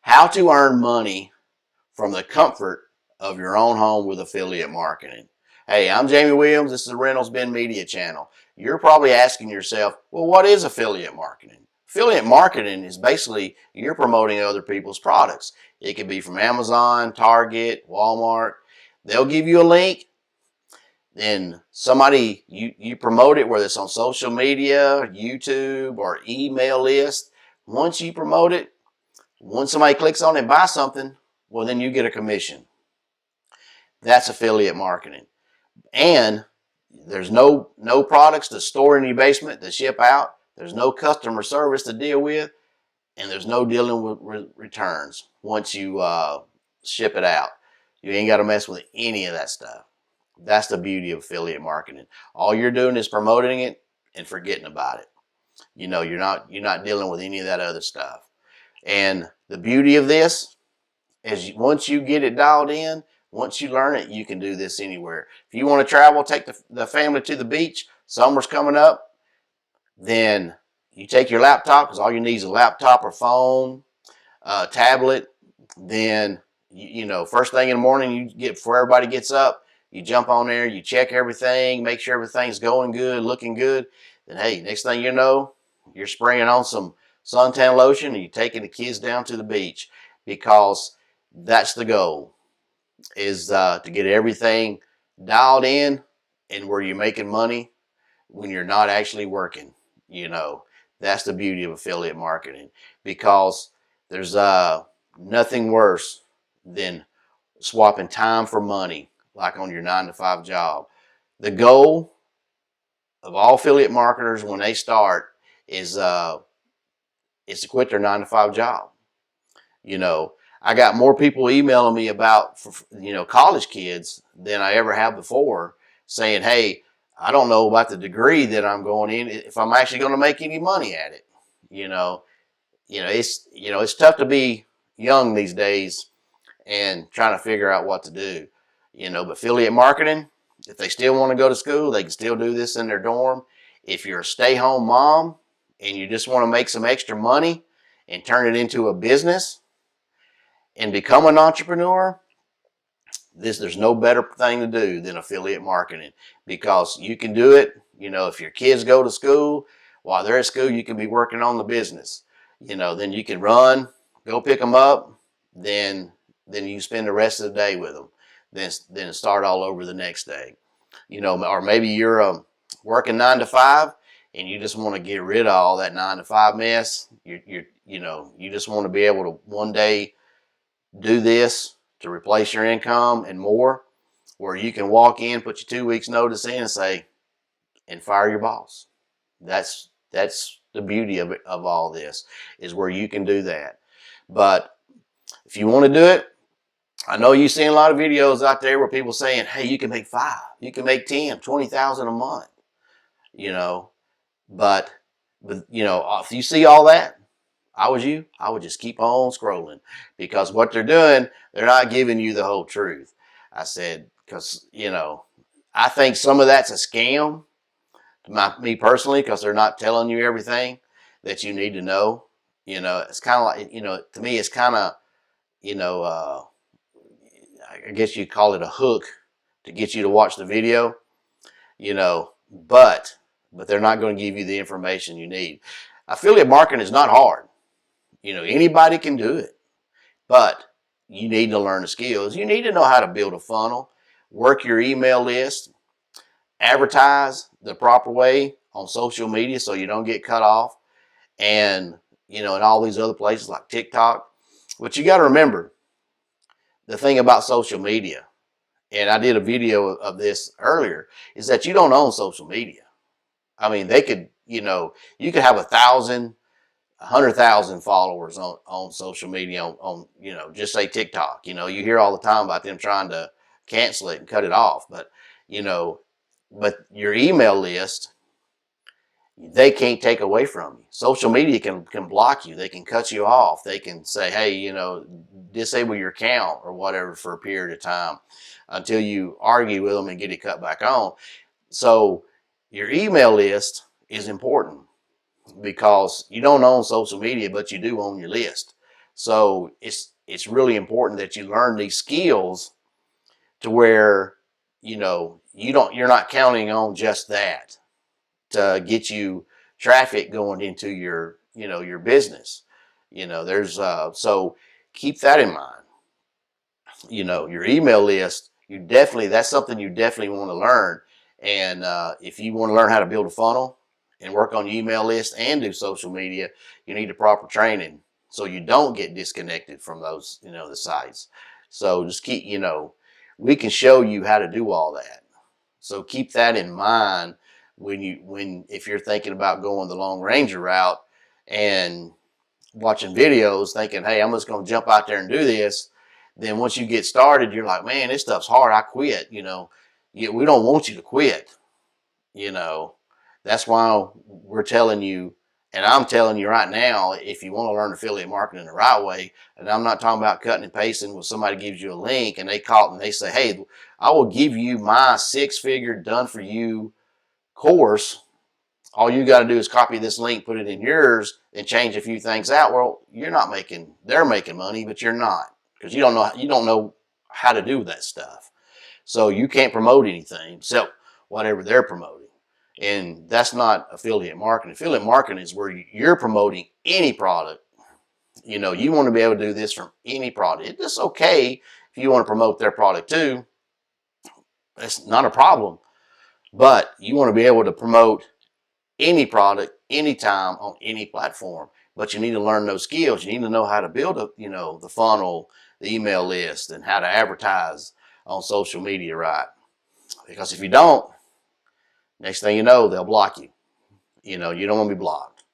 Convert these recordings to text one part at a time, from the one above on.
How to earn money from the comfort of your own home with affiliate marketing. Hey, I'm Jamie Williams. This is the RiddlesBendMedia channel. You're probably asking yourself, well, what is affiliate marketing? Affiliate marketing is basically you're promoting other people's products. It could be from Amazon, Target, Walmart. They'll give you a link. Then somebody, you promote it, whether it's on social media, YouTube, or email list. Once you promote it, once somebody clicks on it and buys something, well, then you get a commission. That's affiliate marketing. And there's no products to store in your basement to ship out. There's no customer service to deal with. And there's no dealing with returns once you ship it out. You ain't got to mess with any of that stuff. That's the beauty of affiliate marketing. All you're doing is promoting it and forgetting about it. You know, you're not dealing with any of that other stuff. And the beauty of this is once you get it dialed in, once you learn it, you can do this anywhere. If you want to travel, take the family to the beach, summer's coming up, then you take your laptop, because all you need is a laptop or phone, tablet. Then, you know, first thing in the morning, you get before everybody gets up, you jump on there, you check everything, make sure everything's going good, looking good. Then, hey, next thing you know, you're spraying on some suntan lotion and you're taking the kids down to the beach, because that's the goal, is to get everything dialed in and where you're making money when you're not actually working. You know, that's the beauty of affiliate marketing, because there's nothing worse than swapping time for money, like on your 9-to-5 job. The goal of all affiliate marketers when they start is to quit their 9-to-5 job. You know, I got more people emailing me about, you know, college kids than I ever have before, saying, hey, I don't know about the degree that I'm going in, if I'm actually going to make any money at it. It's tough to be young these days and trying to figure out what to do. You know, but affiliate marketing, if they still want to go to school, they can still do this in their dorm. If you're a stay-home mom and you just want to make some extra money and turn it into a business and become an entrepreneur, there's no better thing to do than affiliate marketing, because you can do it. You know, if your kids go to school, while they're at school, you can be working on the business. You know, then you can run, go pick them up, then you spend the rest of the day with them, then start all over the next day. You know, or maybe you're working 9-to-5 and you just want to get rid of all that 9-to-5 mess. You just want to be able to one day do this to replace your income and more, where you can walk in, put your 2 weeks notice in and say, and fire your boss. That's the beauty of all this, is where you can do that. But if you want to do it, I know you've seen a lot of videos out there where people saying, hey, you can make 5, you can make 10, 20,000 a month, you know, but you know, if you see all that, I would just keep on scrolling, because what they're doing, they're not giving you the whole truth. I said, because, you know, I think some of that's a scam, me personally, because they're not telling you everything that you need to know. You know, it's kind of like, you know, to me, it's kind of, you know, I guess you call it a hook to get you to watch the video, you know, but they're not going to give you the information you need. Affiliate marketing is not hard. You know, anybody can do it, but you need to learn the skills. You need to know how to build a funnel, work your email list, advertise the proper way on social media so you don't get cut off, and, you know, in all these other places like TikTok. But you got to remember the thing about social media, and I did a video of this earlier, is that you don't own social media. I mean, they could, you know, you could have 1,000, 100,000 followers on social media on, you know, just say TikTok. You know, you hear all the time about them trying to cancel it and cut it off. But, you know, but your email list, they can't take away from you. Social media can block you. They can cut you off. They can say, hey, you know, disable your account or whatever for a period of time until you argue with them and get it cut back on. So your email list is important, because you don't own social media, but you do own your list. So it's really important that you learn these skills to where, you're not counting on just that to get you traffic going into your business. There's so keep that in mind. Your email list, that's something you definitely want to learn. And if you want to learn how to build a funnel and work on your email list and do social media, you need the proper training so you don't get disconnected from those, the sites. So just keep, we can show you how to do all that. So keep that in mind if you're thinking about going the long ranger route and watching videos thinking, hey, I'm just going to jump out there and do this. Then once you get started, you're like, man, this stuff's hard. I quit. We don't want you to quit. That's why we're telling you, and I'm telling you right now, if you want to learn affiliate marketing the right way, and I'm not talking about cutting and pasting when somebody gives you a link and they call and they say, hey, I will give you my 6-figure done for you course. All you got to do is copy this link, put it in yours, and change a few things out. Well, they're making money, but you're not, because you don't know how to do that stuff. So you can't promote anything except whatever they're promoting. And that's not affiliate marketing. Affiliate marketing is where you're promoting any product. You want to be able to do this from any product. It's just okay if you want to promote their product too. That's not a problem. But you want to be able to promote any product, anytime, on any platform. But you need to learn those skills. You need to know how to build the funnel, the email list, and how to advertise on social media, right? Because if you don't, next thing you know, they'll block you. You don't want to be blocked.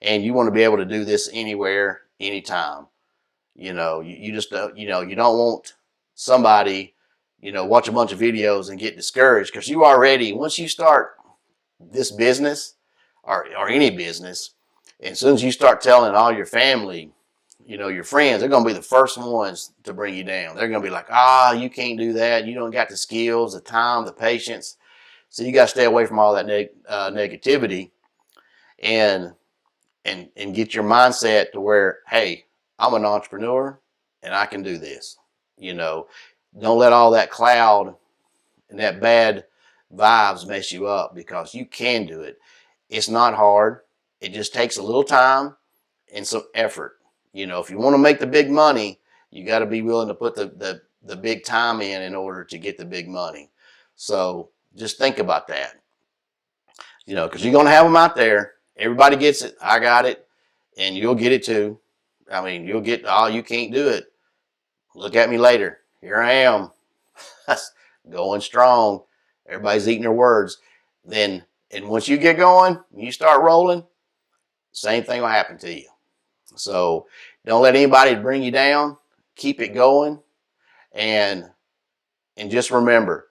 And you want to be able to do this anywhere, anytime. You just, you don't want somebody, watch a bunch of videos and get discouraged, because once you start this business or any business, and as soon as you start telling all your family, your friends, they're going to be the first ones to bring you down. They're going to be like, you can't do that. You don't got the skills, the time, the patience. So you got to stay away from all that negativity and get your mindset to where, hey, I'm an entrepreneur and I can do this. Don't let all that cloud and that bad vibes mess you up, because you can do it. It's not hard. It just takes a little time and some effort. If you want to make the big money, you got to be willing to put the big time in order to get the big money. So just think about that. Because you're going to have them out there. Everybody gets it. I got it. And you'll get it too. I mean, you'll get, you can't do it. Look at me later. Here I am. Going strong. Everybody's eating their words. And once you get going, you start rolling, same thing will happen to you. So don't let anybody bring you down. Keep it going. And just remember,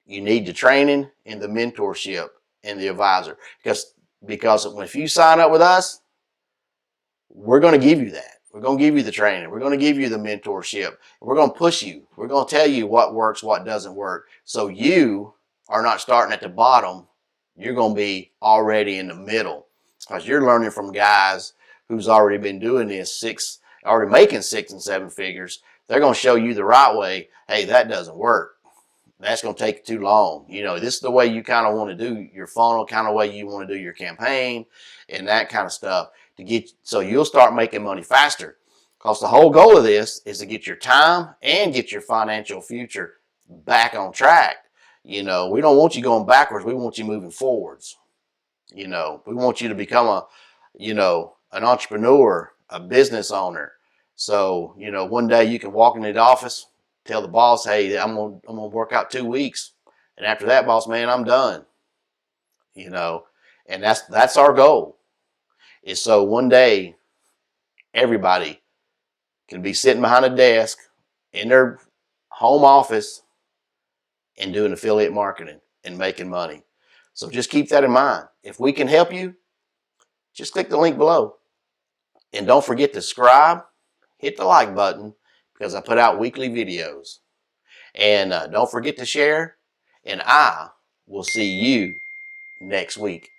you need the training and the mentorship and the advisor. Because if you sign up with us, we're going to give you that. We're going to give you the training. We're going to give you the mentorship. We're going to push you. We're going to tell you what works, what doesn't work. So you are not starting at the bottom. You're going to be already in the middle, because you're learning from guys who's already been doing this, already making 6 and 7 figures. They're going to show you the right way. Hey, that doesn't work. That's going to take too long. This is the way you kind of want to do your funnel, kind of way you want to do your campaign and that kind of stuff, so you'll start making money faster. Because the whole goal of this is to get your time and get your financial future back on track. We don't want you going backwards. We want you moving forwards. We want you to become an entrepreneur, a business owner. So, one day you can walk into the office, tell the boss, hey, I'm gonna work out 2 weeks. And after that, boss man, I'm done. And that's our goal. Is so one day everybody can be sitting behind a desk in their home office and doing affiliate marketing and making money. So just keep that in mind. If we can help you, just click the link below. And don't forget to subscribe, hit the like button, because I put out weekly videos. And don't forget to share, and I will see you next week.